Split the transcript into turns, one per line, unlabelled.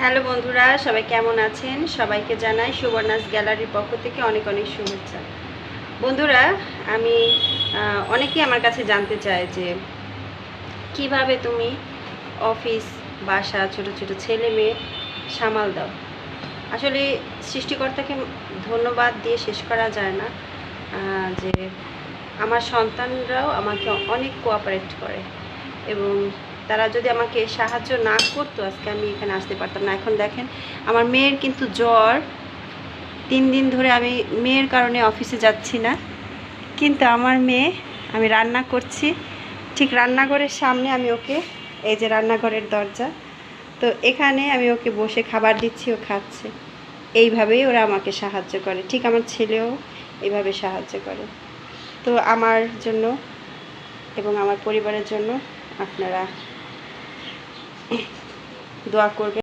Hello বন্ধুরা, সবাই কেমন আছেন? সবাইকে জানাই সুবর্ণাস গ্যালারির পক্ষ থেকে অনেক অনেক শুভেচ্ছা। বন্ধুরা, আমি অনেকেই আমার কাছে জানতে চায় যে কিভাবে তুমি অফিস, বাসা, ছোট ছোট ছেলে মেয়ে সামাল দাও। আসলে সৃষ্টিকর্তাকে ধন্যবাদ দিয়ে শেষ করা যায় না যে আমার সন্তানরাও আমাকে অনেক কোঅপারেট করে এবং তারা যদি আমাকে সাহায্য না করতো আজকে আমি এখানে আসতে পারতাম না। এখন দেখেন আমার মেয়ের কিন্তু জ্বর, 3 দিন ধরে আমি মেয়ের কারণে অফিসে যাচ্ছি না, কিন্তু আমার মেয়ে, আমি রান্না করছি, ঠিক রান্নাঘরের সামনে আমি ওকে, এই যে রান্নাঘরের দরজা, তো এখানে আমি ওকে বসে খাবার দিচ্ছি, ও খাচ্ছে। এইভাবেই ওরা আমাকে সাহায্য করে, ঠিক আমার ছেলেও এইভাবে সাহায্য করে। তো আমার জন্য এবং আমার পরিবারের জন্য আপনারা দোয়া করবেন।